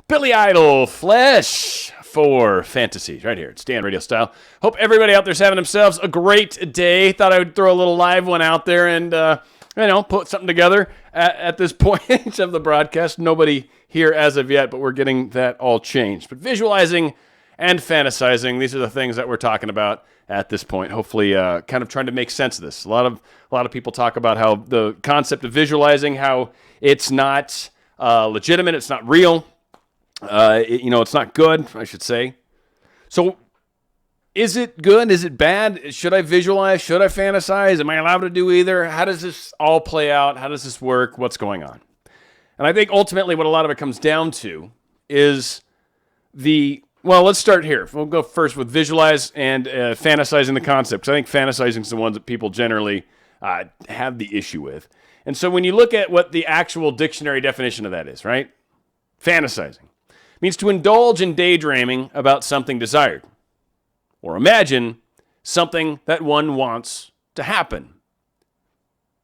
Billy Idol, Flesh for Fantasize, right here. It's Dan RadioStyle. Hope everybody out there's having themselves a great day. Thought I would throw a little live one out there and, put something together at this point of the broadcast. Nobody here as of yet, but we're getting that all changed. But visualizing and fantasizing, these are the things that we're talking about at this point. Hopefully, kind of trying to make sense of this. A lot of people talk about how the concept of visualizing, how it's not legitimate, it's not real. It's not good, I should say. So, is it good? Is it bad? Should I visualize? Should I fantasize? Am I allowed to do either? How does this all play out? How does this work? What's going on? And I think ultimately what a lot of it comes down to is let's start here. We'll go first with visualize and fantasizing the concept. Because I think fantasizing is the ones that people generally have the issue with. And so when you look at what the actual dictionary definition of that is, right? Fantasizing means to indulge in daydreaming about something desired, or imagine something that one wants to happen.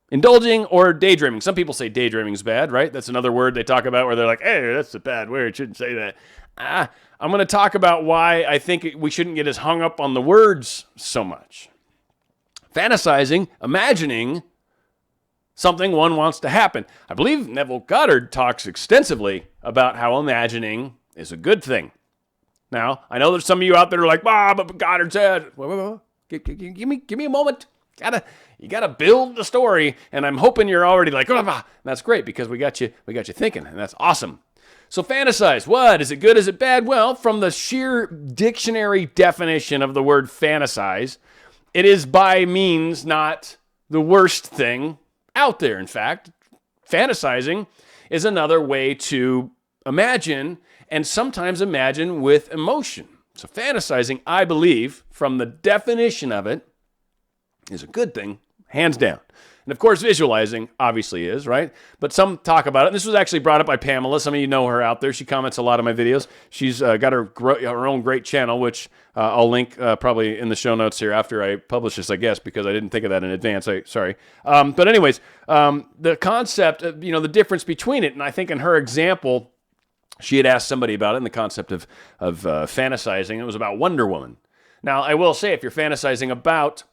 Indulging or daydreaming. Some people say daydreaming is bad, right? That's another word they talk about where they're like, hey, that's a bad word, shouldn't say that. I'm going to talk about why I think we shouldn't get as hung up on the words so much. Fantasizing, imagining something one wants to happen. I believe Neville Goddard talks extensively about how imagining is a good thing. Now, I know there's some of you out there who are like, but Goddard said, give me a moment. You gotta build the story, and I'm hoping you're already like, that's great because we got you thinking, and that's awesome. So fantasize, what? Is it good? Is it bad? Well, from the sheer dictionary definition of the word fantasize, it is by means not the worst thing out there. In fact, fantasizing is another way to imagine, and sometimes imagine with emotion. So fantasizing, I believe, from the definition of it, is a good thing, hands down. And of course, visualizing obviously is, right? But some talk about it. And this was actually brought up by Pamela. Some of you know her out there. She comments a lot on my videos. She's got her own great channel, which I'll link probably in the show notes here after I publish this, I guess, because I didn't think of that in advance. Sorry. But anyways, the concept, the difference between it, and I think in her example, she had asked somebody about it in the concept of fantasizing. It was about Wonder Woman. Now, I will say, if you're fantasizing about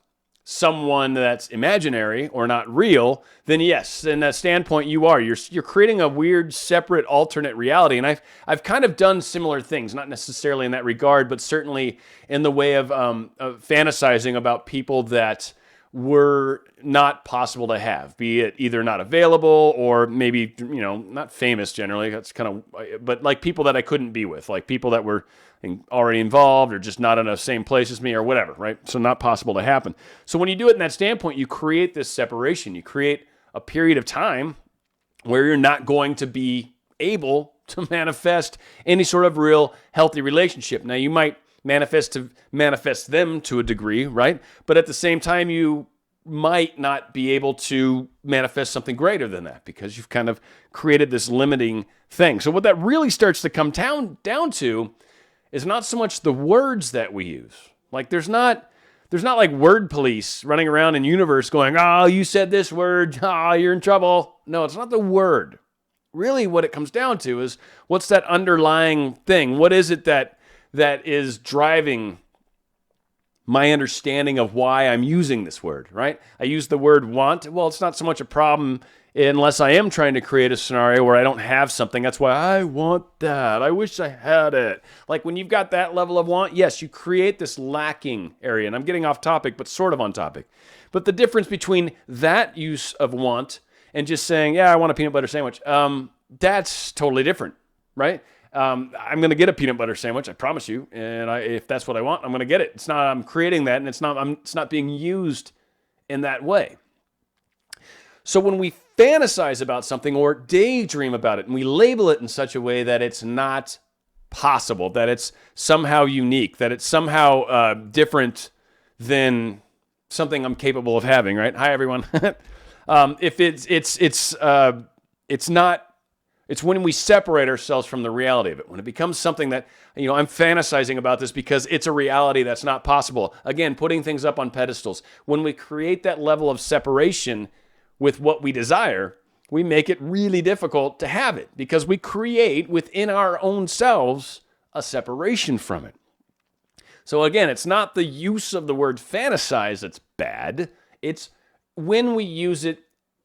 someone that's imaginary or not real, then yes, in that standpoint, you're creating a weird, separate, alternate reality. And I've kind of done similar things, not necessarily in that regard, but certainly in the way of fantasizing about people that were not possible to have, be it either not available or maybe, not famous generally. That's kind of, but like people that I couldn't be with, like people that were already involved or just not in the same place as me or whatever, right? So not possible to happen. So when you do it in that standpoint, you create this separation. You create a period of time where you're not going to be able to manifest any sort of real healthy relationship. Now, you might manifest them to a degree, right? But at the same time, you might not be able to manifest something greater than that because you've kind of created this limiting thing. So what that really starts to come down to is not so much the words that we use. Like there's not like word police running around in universe going, oh, you said this word, you're in trouble. No, it's not the word. Really what it comes down to is what's that underlying thing? What is it that is driving my understanding of why I'm using this word, right? I use the word want. Well, it's not so much a problem unless I am trying to create a scenario where I don't have something. That's why I want that. I wish I had it. Like when you've got that level of want, yes, you create this lacking area. And I'm getting off topic, but sort of on topic. But the difference between that use of want and just saying, yeah, I want a peanut butter sandwich, that's totally different, right? I'm going to get a peanut butter sandwich, I promise you. And if that's what I want, I'm going to get it. I'm creating that, and it's not being used in that way. So when we fantasize about something or daydream about it, and we label it in such a way that it's not possible, that it's somehow unique, that it's somehow different than something I'm capable of having, right? Hi, everyone. If it's not. It's when we separate ourselves from the reality of it. When it becomes something that, I'm fantasizing about this because it's a reality that's not possible. Again, putting things up on pedestals. When we create that level of separation with what we desire, we make it really difficult to have it because we create within our own selves a separation from it. So again, it's not the use of the word fantasize that's bad. It's when we use it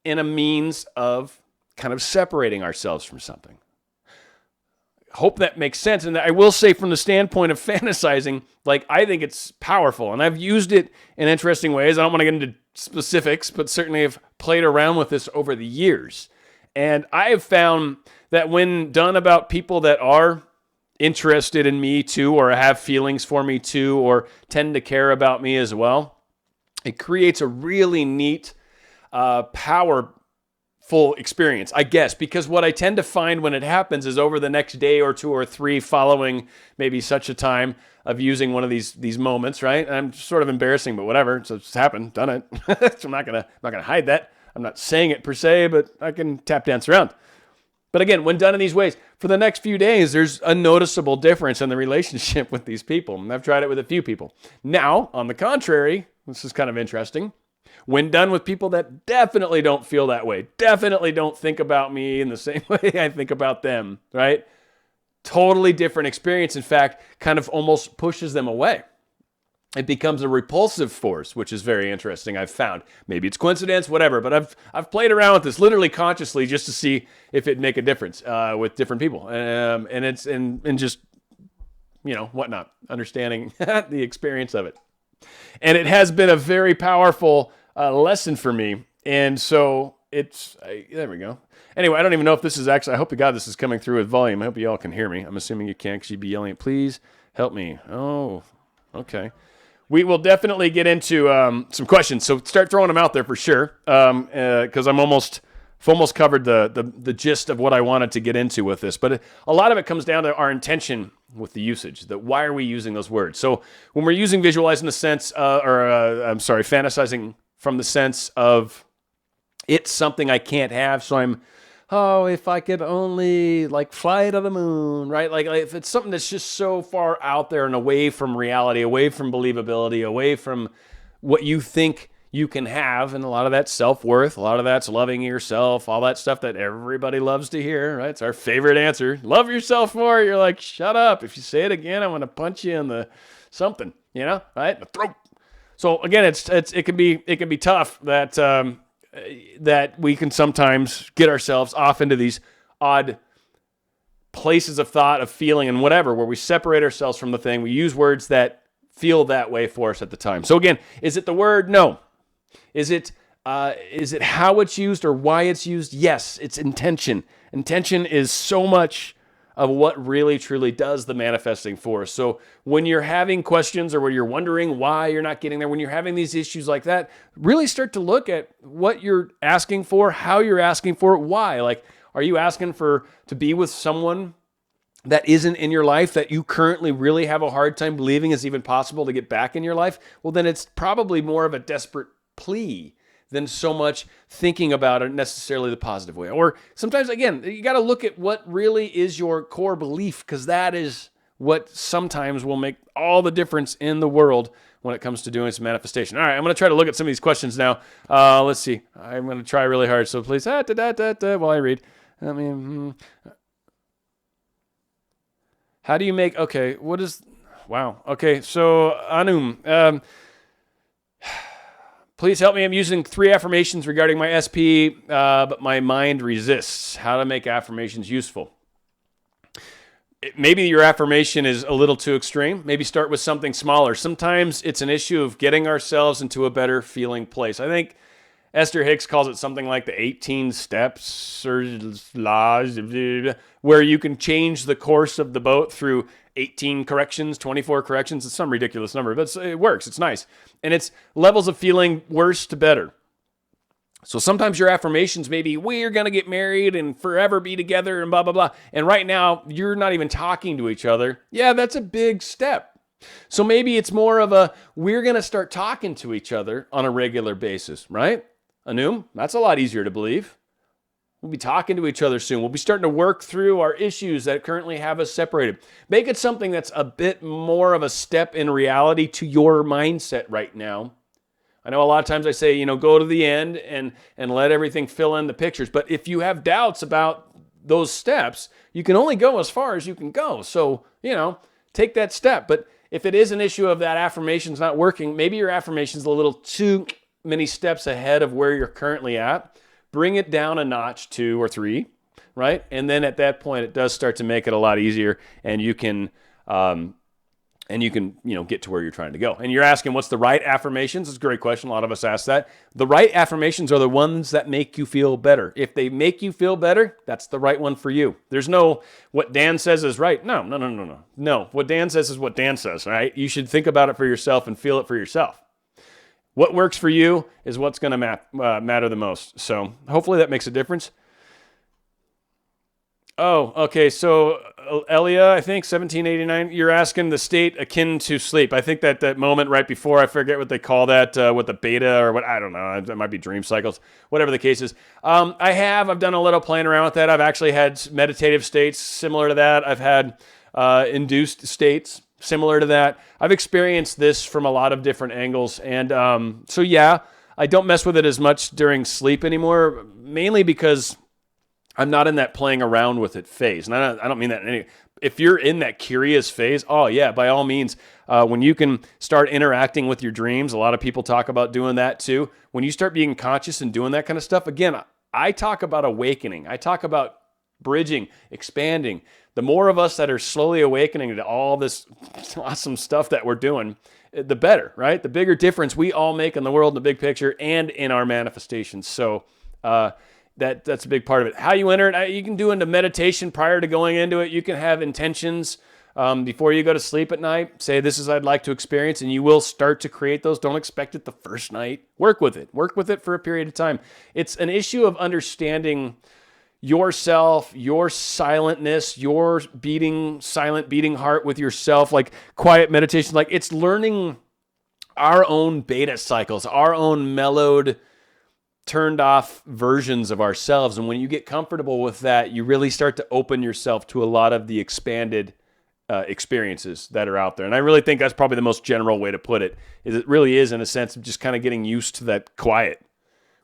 in a means of kind of separating ourselves from something. Hope that makes sense. And I will say from the standpoint of fantasizing, like I think it's powerful and I've used it in interesting ways. I don't want to get into specifics, but certainly have played around with this over the years. And I have found that when done about people that are interested in me too, or have feelings for me too, or tend to care about me as well, it creates a really neat, powerful experience, I guess, because what I tend to find when it happens is over the next day or two or three following maybe such a time of using one of these moments, right? And I'm sort of embarrassing, but whatever. So it's happened, done it. So I'm not gonna hide that. I'm not saying it per se, but I can tap dance around. But again, when done in these ways, for the next few days, there's a noticeable difference in the relationship with these people. And I've tried it with a few people. Now, on the contrary, this is kind of interesting. When done with people that definitely don't feel that way, definitely don't think about me in the same way I think about them, right? Totally different experience. In fact, kind of almost pushes them away. It becomes a repulsive force, which is very interesting, I've found. Maybe it's coincidence, whatever, but I've played around with this literally consciously just to see if it'd make a difference with different people. And it's and just, whatnot, understanding the experience of it. And it has been a very powerful lesson for me. And so there we go. Anyway, I don't even know if this is actually, I hope to God this is coming through with volume. I hope you all can hear me. I'm assuming you can because you'd be yelling, please help me. Oh, okay. We will definitely get into some questions. So start throwing them out there for sure. Because I've almost covered the gist of what I wanted to get into with this. But a lot of it comes down to our intention with the usage. That why are we using those words? So when we're using visualize in the sense, fantasizing from the sense of it's something I can't have. So if I could only fly to the moon, right? Like if it's something that's just so far out there and away from reality, away from believability, away from what you think you can have. And a lot of that's self-worth. A lot of that's loving yourself, all that stuff that everybody loves to hear, right? It's our favorite answer. Love yourself more. You're like, shut up. If you say it again, I'm going to punch you in the something, right? The throat. So again, it can be tough that we can sometimes get ourselves off into these odd places of thought, of feeling, and whatever, where we separate ourselves from the thing. We use words that feel that way for us at the time. So again, is it the word? No. Is it how it's used or why it's used? Yes, it's intention. Intention is so much of what really truly does the manifesting for us. So when you're having questions or when you're wondering why you're not getting there, when you're having these issues like that, really start to look at what you're asking for, how you're asking for it, why. Like, are you asking to be with someone that isn't in your life that you currently really have a hard time believing is even possible to get back in your life? Well, then it's probably more of a desperate plea than so much thinking about it necessarily the positive way. Or sometimes, again, you got to look at what really is your core belief, because that is what sometimes will make all the difference in the world when it comes to doing some manifestation. All right, I'm going to try to look at some of these questions now. Let's see. I'm going to try really hard, so please, while I read. How do you make, okay, wow. Okay, so Anum, please help me. I'm using 3 affirmations regarding my SP, but my mind resists. How to make affirmations useful. Maybe your affirmation is a little too extreme. Maybe start with something smaller. Sometimes it's an issue of getting ourselves into a better feeling place. I think Esther Hicks calls it something like the 18 steps or laws, where you can change the course of the boat through 18 corrections, 24 corrections. It's some ridiculous number, but it works. It's nice. And it's levels of feeling worse to better. So sometimes your affirmations may be, we're going to get married and forever be together and blah, blah, blah. And right now, you're not even talking to each other. Yeah, that's a big step. So maybe it's more of we're going to start talking to each other on a regular basis, right? Anum, that's a lot easier to believe. We'll be talking to each other soon. We'll be starting to work through our issues that currently have us separated. Make it something that's a bit more of a step in reality to your mindset right now. I know a lot of times I say, go to the end and let everything fill in the pictures. But if you have doubts about those steps, you can only go as far as you can go. So, take that step. But if it is an issue of that affirmation's not working, maybe your affirmation's a little too many steps ahead of where you're currently at. Bring it down a notch, 2 or 3, right? And then at that point, it does start to make it a lot easier, and you can get to where you're trying to go. And you're asking, what's the right affirmations? It's a great question. A lot of us ask that. The right affirmations are the ones that make you feel better. If they make you feel better, that's the right one for you. There's no, what Dan says is right. No. No, what Dan says is what Dan says, right? You should think about it for yourself and feel it for yourself. What works for you is what's going to matter the most. So hopefully that makes a difference. Oh, okay. So Elia, I think 1789, you're asking the state akin to sleep. I think that moment right before, I forget what they call that, what the beta or what, I don't know. It might be dream cycles, whatever the case is. I've done a little playing around with that. I've actually had meditative states similar to that. I've had induced states similar to that. I've experienced this from a lot of different angles. And so yeah, I don't mess with it as much during sleep anymore, mainly because I'm not in that playing around with it phase. And I don't mean that in any, if you're in that curious phase, oh yeah, by all means, when you can start interacting with your dreams, a lot of people talk about doing that too. When you start being conscious and doing that kind of stuff, again, I talk about awakening. I talk about bridging, expanding. The more of us that are slowly awakening to all this awesome stuff that we're doing, the better, right? The bigger difference we all make in the world, in the big picture, and in our manifestations. So, that's a big part of it. How you enter it, you can do into meditation prior to going into it. You can have intentions before you go to sleep at night. Say, this is I'd like to experience, and you will start to create those. Don't expect it the first night. Work with it. Work with it for a period of time. It's an issue of understanding yourself, your silentness, your silent beating heart with yourself, like quiet meditation. Like it's learning our own beta cycles, our own mellowed, turned off versions of ourselves. And when you get comfortable with that, you really start to open yourself to a lot of the expanded experiences that are out there. And I really think that's probably the most general way to put it, is it really is in a sense of just kind of getting used to that quiet,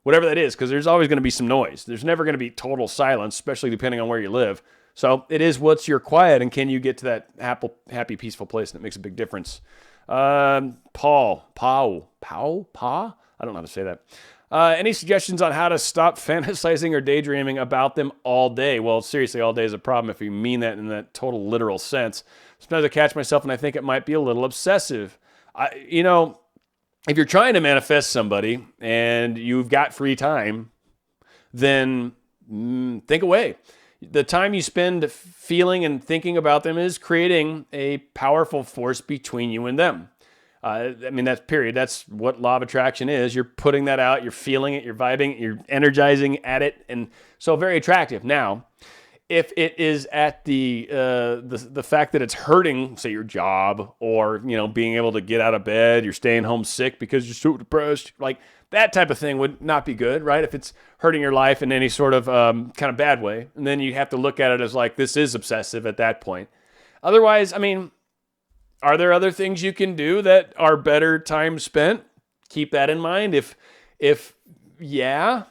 whatever that is, because there's always going to be some noise. There's never going to be total silence, especially depending on where you live. So it is what's your quiet, and can you get to that happy, peaceful place? And it makes a big difference. Pa? I don't know how to say that. Any suggestions on how to stop fantasizing or daydreaming about them all day? Well, seriously, all day is a problem if you mean that in that total literal sense. Sometimes I catch myself and I think it might be a little obsessive. If you're trying to manifest somebody and you've got free time, then think away. The time you spend feeling and thinking about them is creating a powerful force between you and them. That's period. That's what law of attraction is. You're putting that out, you're feeling it, you're vibing, you're energizing at it, and so very attractive. Now, if it is at the fact that it's hurting, say your job, or being able to get out of bed, you're staying home sick because you're so depressed, like that type of thing would not be good, right? If it's hurting your life in any sort of kind of bad way, and then you have to look at it as like this is obsessive at that point. Otherwise, are there other things you can do that are better time spent? Keep that in mind. If yeah,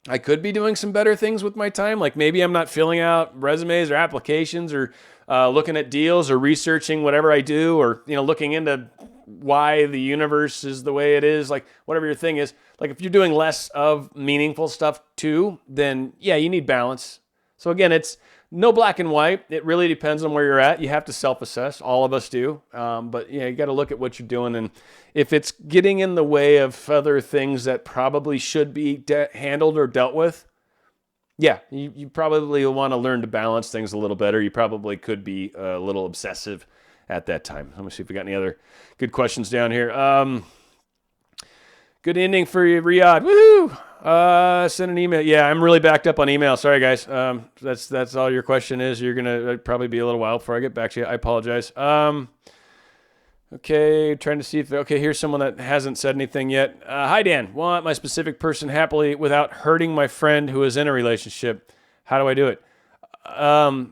I could be doing some better things with my time. Like maybe I'm not filling out resumes or applications or looking at deals or researching whatever I do, or looking into why the universe is the way it is. Like whatever your thing is. Like if you're doing less of meaningful stuff too, then yeah, you need balance. So again, it's no black and white. It really depends on where you're at. You have to self-assess. All of us do. But you got to look at what you're doing. And if it's getting in the way of other things that probably should be handled or dealt with, yeah, you probably want to learn to balance things a little better. You probably could be a little obsessive at that time. Let me see if we got any other good questions down here. Good ending for you, Riyadh. Woohoo! Send an email. Yeah, I'm really backed up on email. Sorry, guys. That's all your question is. You're gonna probably be a little while before I get back to you. I apologize. Okay, trying to see if here's someone that hasn't said anything yet. Hi, Dan. Want my specific person happily without hurting my friend who is in a relationship. How do I do it? I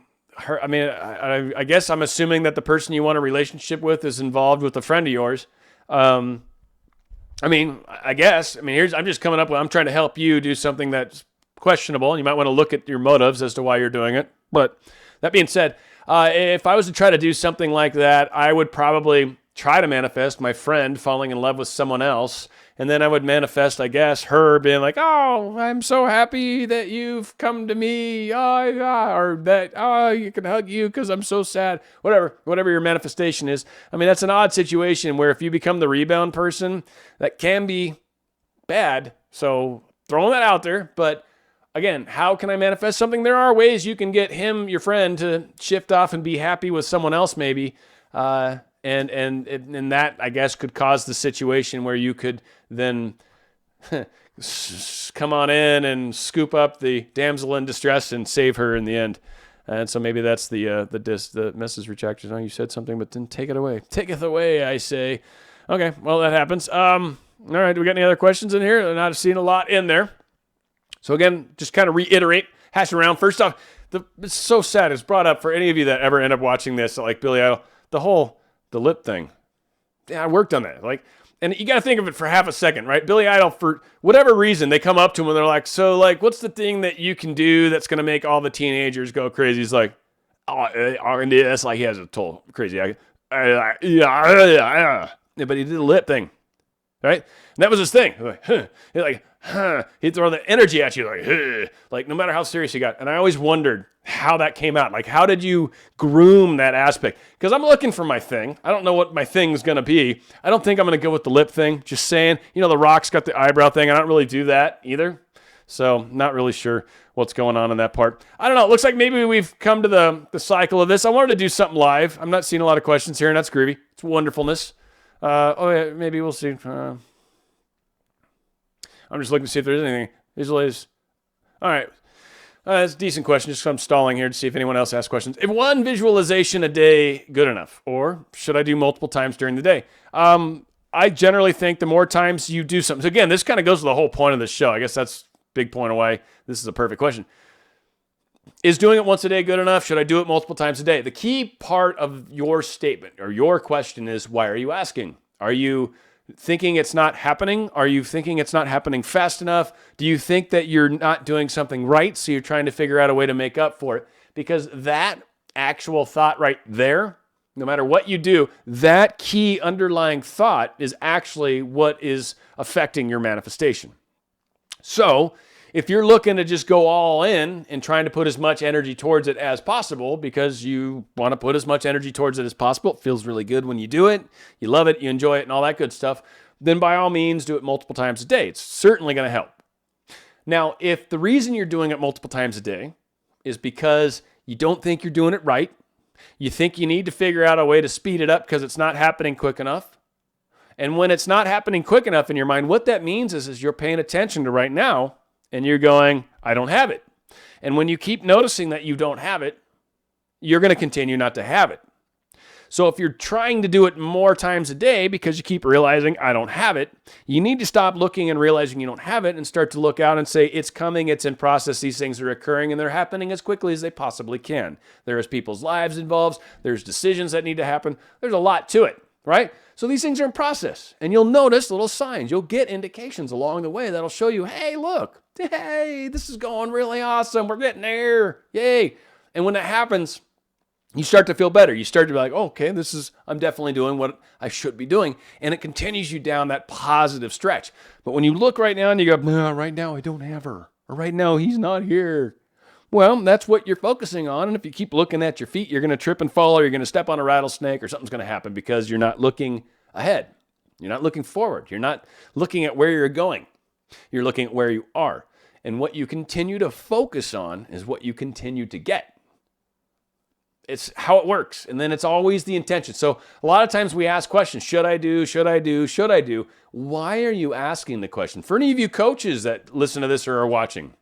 guess I'm assuming that the person you want a relationship with is involved with a friend of yours. I mean, I guess. I mean, I'm just coming up with, I'm trying to help you do something that's questionable, and you might want to look at your motives as to why you're doing it. But that being said, if I was to try to do something like that, I would probably try to manifest my friend falling in love with someone else. And then I would manifest, I guess, her being like, oh, I'm so happy that you've come to me. Oh, yeah. Or that, oh, you can hug you because I'm so sad. Whatever your manifestation is. I mean, that's an odd situation where if you become the rebound person, that can be bad. So throwing that out there. But again, how can I manifest something? There are ways you can get him, your friend, to shift off and be happy with someone else maybe. And that, I guess, could cause the situation where you could then come on in and scoop up the damsel in distress and save her in the end. And so maybe that's the message rejected. Oh, you said something, but then take it away. Taketh away, I say. Okay, well, that happens. All right, do we got any other questions in here? I'm not seeing a lot in there. So again, just kind of reiterate, hash around. First off, it's so sad. It's brought up for any of you that ever end up watching this, like Billy Idol, the lip thing. Yeah, I worked on that. And you got to think of it for half a second, right? Billy Idol, for whatever reason, they come up to him and they're like, so, what's the thing that you can do that's going to make all the teenagers go crazy? He's like, that's like he has a total crazy. But he did the lip thing, right? And that was his thing. He'd throw the energy at you, no matter how serious he got. And I always wondered how that came out. How did you groom that aspect? Because I'm looking for my thing. I don't know what my thing's going to be. I don't think I'm going to go with the lip thing. Just saying. The Rock's got the eyebrow thing. I don't really do that either. So not really sure what's going on in that part. I don't know. It looks like maybe we've come to the cycle of this. I wanted to do something live. I'm not seeing a lot of questions here, and that's groovy. It's wonderfulness. Yeah, maybe we'll see. I'm just looking to see if there's anything. Visualize. All right. That's a decent question. Just I'm stalling here to see if anyone else has questions. Is one visualization a day good enough? Or should I do multiple times during the day? I generally think the more times you do something. So again, this kind of goes to the whole point of the show. I guess that's a big point of why this is a perfect question. Is doing it once a day good enough? Should I do it multiple times a day? The key part of your statement or your question is, why are you asking? Are you thinking it's not happening? Are you thinking it's not happening fast enough? Do you think that you're not doing something right, so you're trying to figure out a way to make up for it? Because that actual thought right there, no matter what you do, that key underlying thought is actually what is affecting your manifestation. So if you're looking to just go all in and trying to put as much energy towards it as possible because you want to put as much energy towards it as possible, it feels really good when you do it, you love it, you enjoy it, and all that good stuff, then by all means, do it multiple times a day. It's certainly going to help. Now, if the reason you're doing it multiple times a day is because you don't think you're doing it right, you think you need to figure out a way to speed it up because it's not happening quick enough, and when it's not happening quick enough in your mind, what that means is you're paying attention to right now, and you're going, I don't have it. And when you keep noticing that you don't have it, you're going to continue not to have it. So if you're trying to do it more times a day because you keep realizing I don't have it, you need to stop looking and realizing you don't have it and start to look out and say, it's coming, it's in process, these things are occurring, and they're happening as quickly as they possibly can. There's people's lives involved, there's decisions that need to happen, there's a lot to it, right? So these things are in process, and you'll notice little signs. You'll get indications along the way that'll show you, hey, look, hey, this is going really awesome. We're getting there. Yay. And when that happens, you start to feel better. You start to be like, oh, okay, I'm definitely doing what I should be doing. And it continues you down that positive stretch. But when you look right now and you go, no, right now I don't have her. Or right now he's not here. Well, that's what you're focusing on. And if you keep looking at your feet, you're going to trip and fall, or you're going to step on a rattlesnake, or something's going to happen because you're not looking ahead. You're not looking forward. You're not looking at where you're going. You're looking at where you are. And what you continue to focus on is what you continue to get. It's how it works. And then it's always the intention. So a lot of times we ask questions, should I do, should I do, should I do? Why are you asking the question? For any of you coaches that listen to this or are watching,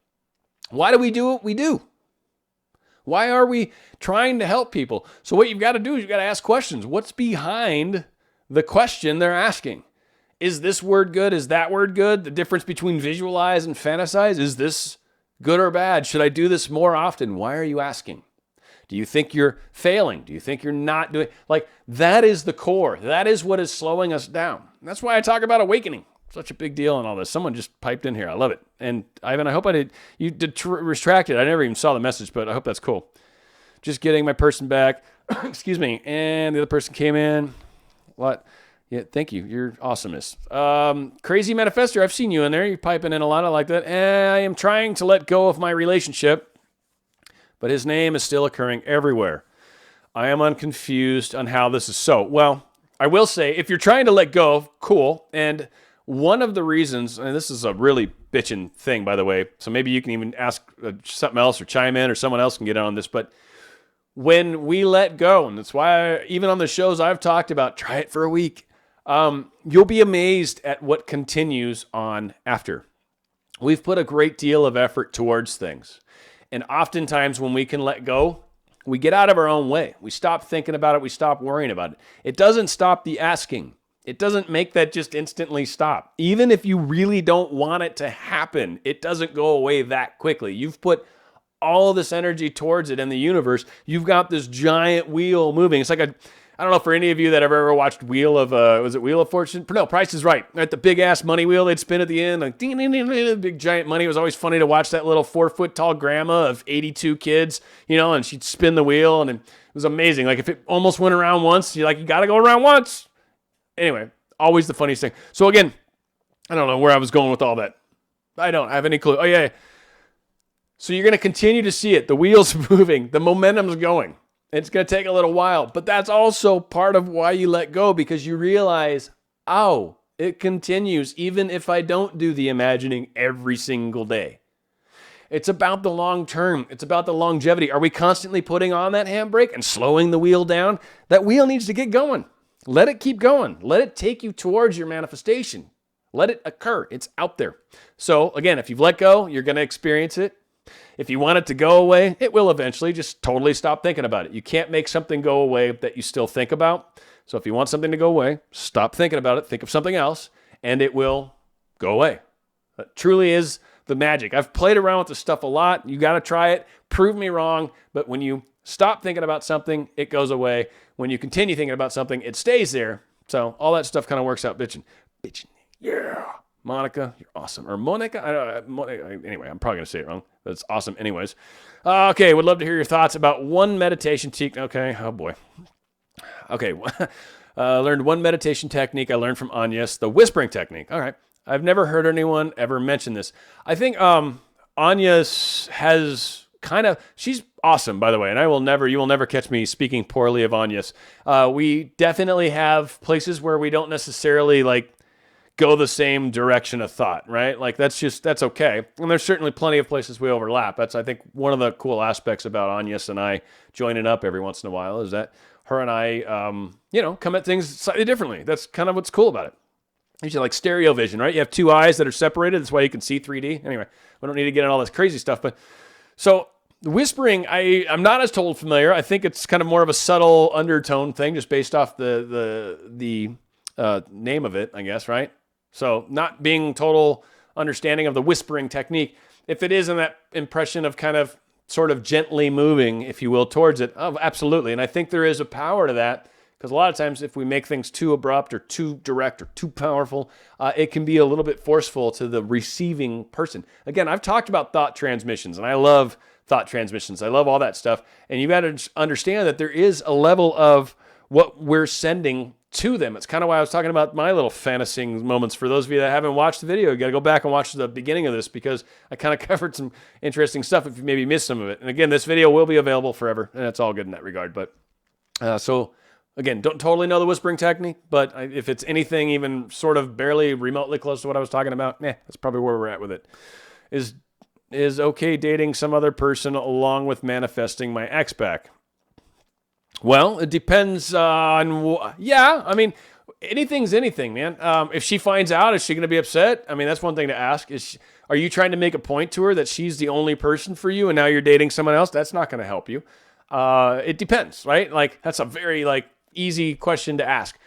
why do we do what we do? Why are we trying to help people? So what you've got to do is you've got to ask questions. What's behind the question they're asking? Is this word good? Is that word good? The difference between visualize and fantasize, is this good or bad? Should I do this more often? Why are you asking? Do you think you're failing? Do you think you're not doing? That is the core. That is what is slowing us down. That's why I talk about awakening. such a big deal in all this. Someone just piped in here. I love it. And Ivan, I hope you retracted. I never even saw the message, but I hope that's cool. Just getting my person back. Excuse me. And the other person came in. What? Yeah, thank you. You're awesomeness. Crazy Manifester, I've seen you in there. You're piping in a lot. I like that. And I am trying to let go of my relationship, but his name is still occurring everywhere. I am unconfused on how this is so. Well, I will say, if you're trying to let go, cool. And one of the reasons, and this is a really bitchin' thing, by the way, so maybe you can even ask something else or chime in or someone else can get in on this, but when we let go, and that's why even on the shows I've talked about, try it for a week, you'll be amazed at what continues on after. We've put a great deal of effort towards things. And oftentimes when we can let go, we get out of our own way. We stop thinking about it. We stop worrying about it. It doesn't stop the asking. It doesn't make that just instantly stop. Even if you really don't want it to happen, it doesn't go away that quickly. You've put all this energy towards it in the universe. You've got this giant wheel moving. It's like I don't know for any of you that have ever watched Wheel of, was it Wheel of Fortune? No, Price is Right. Right, the big ass money wheel they'd spin at the end, like ding, ding, ding, ding, big giant money. It was always funny to watch that little 4-foot tall grandma of 82 kids, and she'd spin the wheel, and it was amazing. Like if it almost went around once, you're like, you got to go around once. Anyway, always the funniest thing. So again, I don't know where I was going with all that. I don't have any clue. Oh yeah. So you're going to continue to see it. The wheel's moving. The momentum's going. It's going to take a little while, but that's also part of why you let go, because you realize, it continues even if I don't do the imagining every single day. It's about the long term. It's about the longevity. Are we constantly putting on that handbrake and slowing the wheel down? That wheel needs to get going. Let it keep going. Let it take you towards your manifestation. Let it occur. It's out there. So again, if you've let go, you're going to experience it. If you want it to go away, it will eventually. Just totally stop thinking about it. You can't make something go away that you still think about. So if you want something to go away, stop thinking about it. Think of something else, and it will go away. That truly is the magic. I've played around with this stuff a lot. You got to try it. Prove me wrong. But when you stop thinking about something, it goes away. When you continue thinking about something, it stays there. So all that stuff kind of works out. Bitching. Yeah. Monica, you're awesome. Or Monica? Anyway, I'm probably going to say it wrong, but it's awesome anyways. Okay, would love to hear your thoughts about one meditation technique. Okay, oh boy. Okay, learned one meditation technique I learned from Anya's, the whispering technique. All right. I've never heard anyone ever mention this. I think Anya's has she's awesome, by the way, and you will never catch me speaking poorly of Anya's. We definitely have places where we don't necessarily go the same direction of thought, right? That's okay. And there's certainly plenty of places we overlap. That's, I think, one of the cool aspects about Anya's and I joining up every once in a while is that her and I, come at things slightly differently. That's kind of what's cool about it. Usually like stereo vision, right? You have two eyes that are separated. That's why you can see 3D. Anyway, we don't need to get into all this crazy stuff. But so the whispering, I'm not as total familiar. I think it's kind of more of a subtle undertone thing just based off the name of it, I guess, right? So not being total understanding of the whispering technique. If it is in that impression of kind of sort of gently moving, if you will, towards it, absolutely. And I think there is a power to that, because a lot of times if we make things too abrupt or too direct or too powerful, it can be a little bit forceful to the receiving person. Again, I've talked about thought transmissions, and I love thought transmissions. I love all that stuff. And you've got to understand that there is a level of what we're sending to them. It's kind of why I was talking about my little fantasizing moments. For those of you that haven't watched the video, you got to go back and watch the beginning of this, because I kind of covered some interesting stuff if you maybe missed some of it. And again, this video will be available forever, and it's all good in that regard. But so again, don't totally know the whispering technique, but if it's anything even sort of barely remotely close to what I was talking about, that's probably where we're at with it. Is okay dating some other person along with manifesting my ex back? Well, it depends on, anything's anything, man. If she finds out, is she going to be upset? I mean, that's one thing to ask. Are you trying to make a point to her that she's the only person for you and now you're dating someone else? That's not going to help you. It depends, right? That's a very easy question to ask.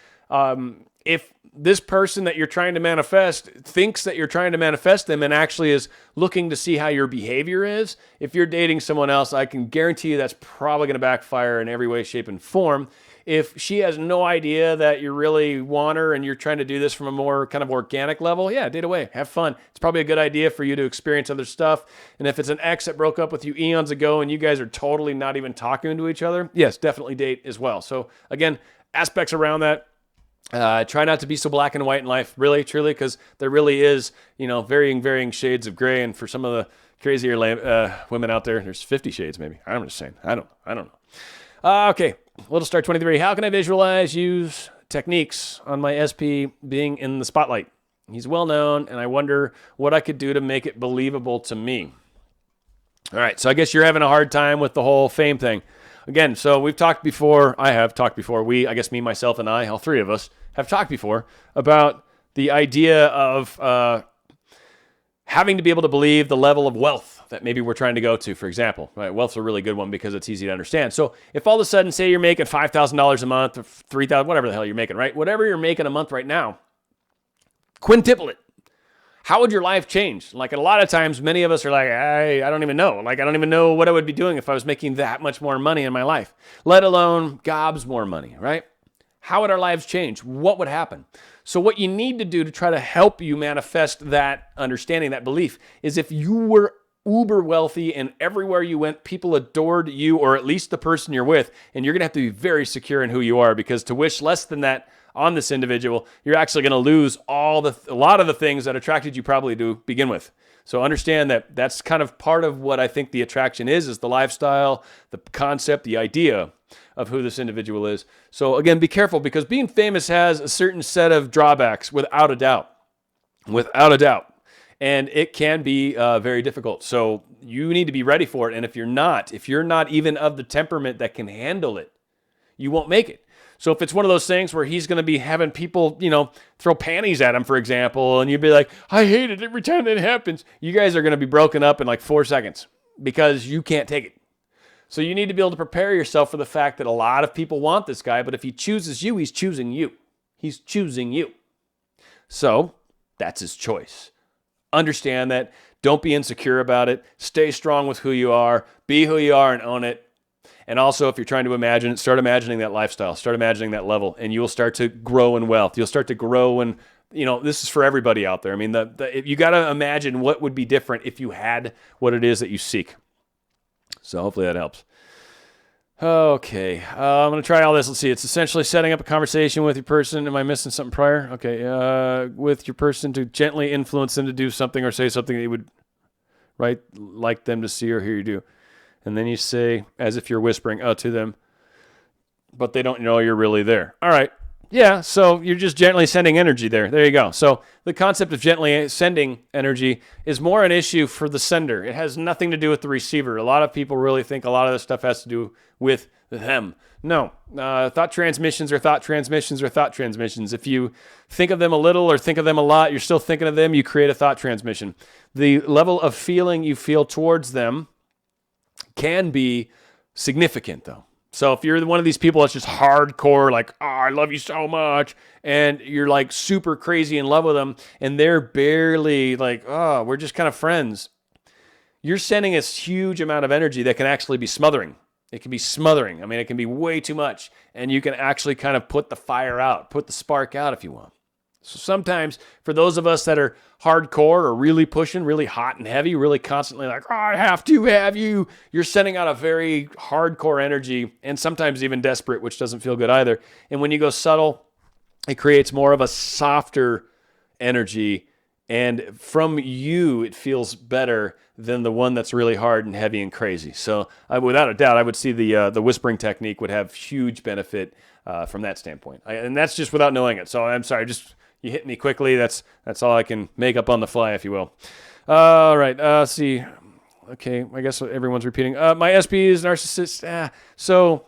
if this person that you're trying to manifest thinks that you're trying to manifest them and actually is looking to see how your behavior is, if you're dating someone else, I can guarantee you that's probably going to backfire in every way, shape, and form. If she has no idea that you really want her and you're trying to do this from a more kind of organic level, yeah, date away. Have fun. It's probably a good idea for you to experience other stuff. And if it's an ex that broke up with you eons ago and you guys are totally not even talking to each other, yes, definitely date as well. So again, aspects around that. Try not to be so black and white in life, really, truly, because there really is, varying shades of gray. And for some of the crazier women out there, there's 50 shades maybe. I'm just saying. I don't know. Okay, Little Star 23. How can I use techniques on my SP being in the spotlight? He's well known, and I wonder what I could do to make it believable to me. All right, so I guess you're having a hard time with the whole fame thing. Again, so we've talked before, I have talked before, me, myself, and I, all three of us, have talked before about the idea of having to be able to believe the level of wealth that maybe we're trying to go to, for example. Right? Wealth's a really good one because it's easy to understand. So if all of a sudden, say you're making $5,000 a month or $3,000, whatever the hell you're making, right? Whatever you're making a month right now, quintuple it. How would your life change? Like a lot of times, many of us are like, I don't even know. Like, I don't even know what I would be doing if I was making that much more money in my life, let alone gobs more money, right? How would our lives change? What would happen? So what you need to do to try to help you manifest that understanding, that belief, is if you were uber wealthy and everywhere you went, people adored you or at least the person you're with, and you're going to have to be very secure in who you are, because to wish less than that on this individual, you're actually going to lose a lot of the things that attracted you probably to begin with. So understand that that's kind of part of what I think the attraction is the lifestyle, the concept, the idea of who this individual is. So again, be careful, because being famous has a certain set of drawbacks, without a doubt. And it can be very difficult. So you need to be ready for it. And if you're not even of the temperament that can handle it, you won't make it. So if it's one of those things where he's going to be having people, throw panties at him, for example, and you'd be like, I hate it every time that happens, you guys are going to be broken up in like 4 seconds because you can't take it. So you need to be able to prepare yourself for the fact that a lot of people want this guy, but if he chooses you, he's choosing you. He's choosing you. So that's his choice. Understand that. Don't be insecure about it. Stay strong with who you are. Be who you are and own it. And also, if you're trying to imagine it, start imagining that lifestyle, start imagining that level, and you will start to grow in wealth. You'll start to grow in, this is for everybody out there. I mean, you got to imagine what would be different if you had what it is that you seek. So hopefully that helps. Okay, I'm going to try all this. Let's see. It's essentially setting up a conversation with your person. Am I missing something prior? Okay, with your person to gently influence them to do something or say something that you would like them to see or hear you do. And then you say, as if you're whispering to them, but they don't know you're really there. All right. Yeah, so you're just gently sending energy there. There you go. So the concept of gently sending energy is more an issue for the sender. It has nothing to do with the receiver. A lot of people really think a lot of this stuff has to do with them. No. Thought transmissions are thought transmissions are thought transmissions. If you think of them a little or think of them a lot, you're still thinking of them, you create a thought transmission. The level of feeling you feel towards them can be significant, though. So if you're one of these people that's just hardcore, like, I love you so much, and you're like super crazy in love with them, and they're barely like, we're just kind of friends, you're sending a huge amount of energy that can actually be smothering. It can be smothering. I mean, it can be way too much, and you can actually kind of put the fire out, put the spark out if you want. So sometimes for those of us that are hardcore or really pushing, really hot and heavy, really constantly like, I have to have you, you're sending out a very hardcore energy and sometimes even desperate, which doesn't feel good either. And when you go subtle, it creates more of a softer energy. And from you, it feels better than the one that's really hard and heavy and crazy. So without a doubt, I would see the whispering technique would have huge benefit from that standpoint. And that's just without knowing it. So I'm sorry, you hit me quickly. That's all I can make up on the fly, if you will. All right. Let's see. Okay. I guess everyone's repeating. My SP is narcissist. So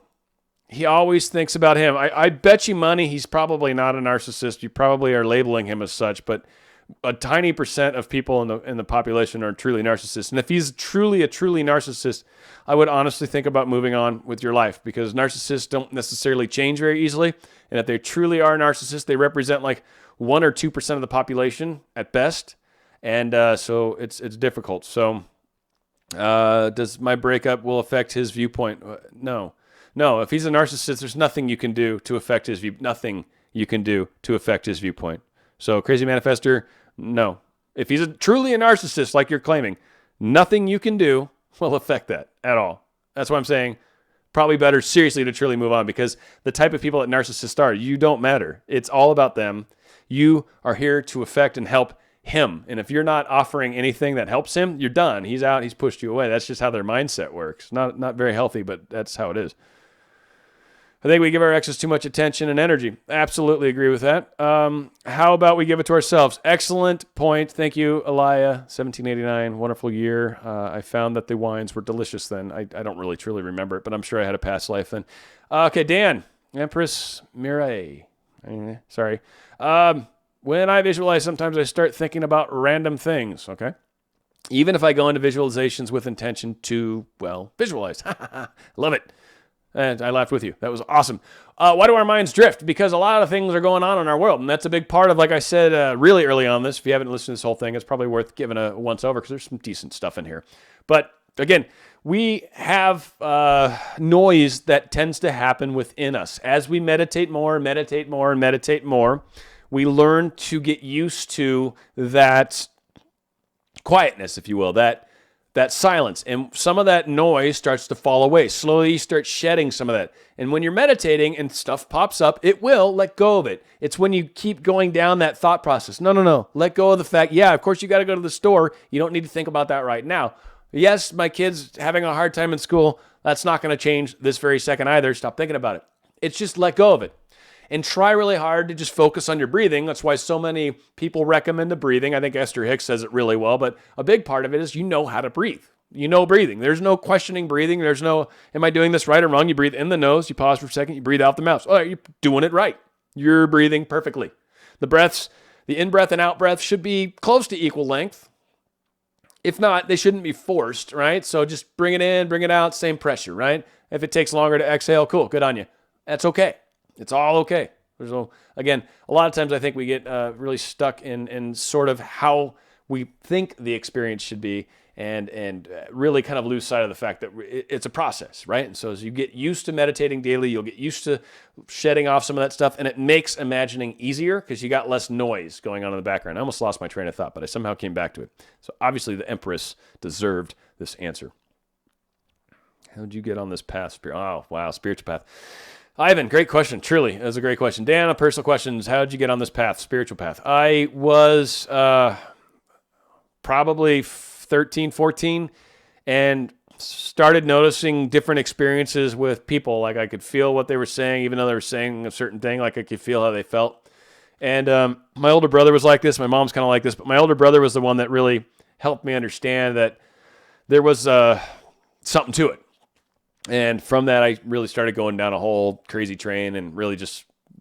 he always thinks about him. I bet you money he's probably not a narcissist. You probably are labeling him as such. But a tiny percent of people in the population are truly narcissists. And if he's truly a narcissist, I would honestly think about moving on with your life, because narcissists don't necessarily change very easily. And if they truly are narcissists, they represent like 1 or 2% of the population at best. And so it's difficult. So does my breakup will affect his viewpoint? No. If he's a narcissist, there's nothing you can do to affect his nothing you can do to affect his viewpoint. So crazy manifester, no. If he's truly a narcissist like you're claiming, nothing you can do will affect that at all. That's why I'm saying probably better seriously to truly move on, because the type of people that narcissists are, you don't matter. It's all about them. You are here to affect and help him. And if you're not offering anything that helps him, you're done. He's out. He's pushed you away. That's just how their mindset works. Not very healthy, but that's how it is. I think we give our exes too much attention and energy. Absolutely agree with that. How about we give it to ourselves? Excellent point. Thank you, Elia. 1789, wonderful year. I found that the wines were delicious then. I don't really truly remember it, but I'm sure I had a past life then. Okay, Dan. Empress Mireille. Sorry. When I visualize, sometimes I start thinking about random things, okay? Even if I go into visualizations with intention to, well, visualize. Love it. And I laughed with you. That was awesome. Why do our minds drift? Because a lot of things are going on in our world, and that's a big part of, like I said, really early on this. If you haven't listened to this whole thing, it's probably worth giving a once-over, because there's some decent stuff in here. But again, we have noise that tends to happen within us. As we meditate more, we learn to get used to that quietness, if you will, that silence. And some of that noise starts to fall away. Slowly you start shedding some of that. And when you're meditating and stuff pops up, it will let go of it. It's when you keep going down that thought process. No. Let go of the fact, yeah, of course you got to go to the store. You don't need to think about that right now. Yes, my kid's having a hard time in school. That's not going to change this very second either. Stop thinking about it. It's just let go of it. And try really hard to just focus on your breathing. That's why so many people recommend the breathing. I think Esther Hicks says it really well, but a big part of it is you know how to breathe. You know breathing. There's no questioning breathing. There's no, am I doing this right or wrong? You breathe in the nose, you pause for a second, you breathe out the mouth. Oh, you're doing it right. You're breathing perfectly. The breaths, the in-breath and out-breath should be close to equal length. If not, they shouldn't be forced, right? So just bring it in, bring it out, same pressure, right? If it takes longer to exhale, cool, good on you. That's okay. It's all okay. Again, a lot of times I think we get really stuck in sort of how we think the experience should be, and really kind of lose sight of the fact that it's a process, right? And so as you get used to meditating daily, you'll get used to shedding off some of that stuff, and it makes imagining easier because you got less noise going on in the background. I almost lost my train of thought, but I somehow came back to it. So obviously the Empress deserved this answer. How did you get on this path? Oh, wow, spiritual path. Ivan, great question. Truly, that was a great question. Dan, personal questions. How did you get on this path, spiritual path? I was probably 13, 14, and started noticing different experiences with people. Like I could feel what they were saying, even though they were saying a certain thing. Like I could feel how they felt. And my older brother was like this. My mom's kind of like this. But my older brother was the one that really helped me understand that there was something to it. And from that, I really started going down a whole crazy train, and really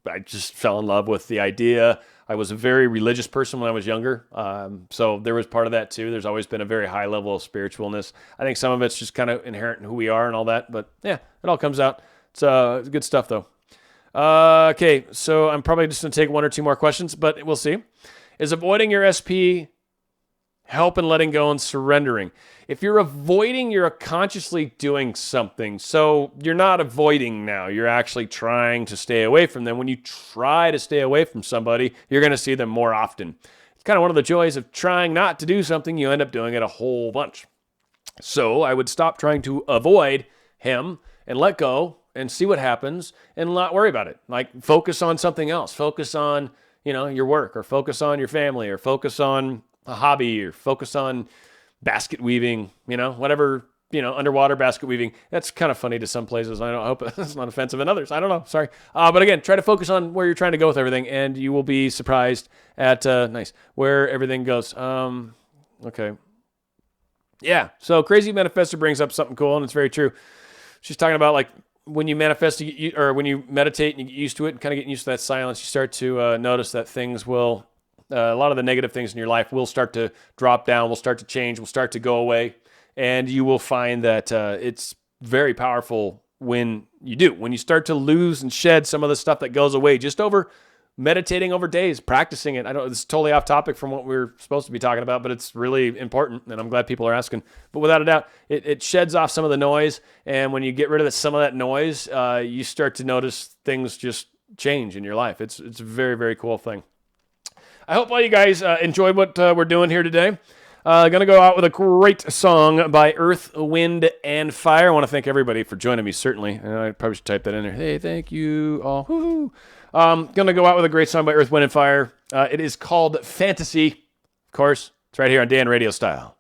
I just fell in love with the idea. I was a very religious person when I was younger. So there was part of that too. There's always been a very high level of spiritualness. I think some of it's just kind of inherent in who we are and all that, but yeah, it all comes out. It's good stuff though. Okay. So I'm probably just going to take 1 or 2 more questions, but we'll see. Is avoiding your SP help in letting go and surrendering? If you're avoiding, you're consciously doing something. So you're not avoiding now. You're actually trying to stay away from them. When you try to stay away from somebody, you're going to see them more often. It's kind of one of the joys of trying not to do something. You end up doing it a whole bunch. So I would stop trying to avoid him and let go and see what happens and not worry about it. Like focus on something else. Focus on, your work, or focus on your family, or focus on a hobby, or focus on basket weaving, whatever, underwater basket weaving. That's kind of funny to some places. I hope that's not offensive in others. I don't know. Sorry. But again, try to focus on where you're trying to go with everything, and you will be surprised at, where everything goes. Okay. Yeah. So Crazy Manifestor brings up something cool, and it's very true. She's talking about like when you manifest, or when you meditate and you get used to it and kind of getting used to that silence, you start to notice that things will A lot of the negative things in your life will start to drop down, will start to change, will start to go away. And you will find that it's very powerful when you do. When you start to lose and shed some of the stuff that goes away just over meditating over days, practicing it. I know it's totally off topic from what we're supposed to be talking about, but it's really important, and I'm glad people are asking. But without a doubt, it sheds off some of the noise, and when you get rid of some of that noise, you start to notice things just change in your life. It's a very, very cool thing. I hope all you guys enjoyed what we're doing here today. Going to go out with a great song by Earth, Wind, and Fire. I want to thank everybody for joining me, certainly. I probably should type that in there. Hey, thank you all. Woo-hoo. Going to go out with a great song by Earth, Wind, and Fire. It is called Fantasy. Of course, it's right here on Dan Radio Style.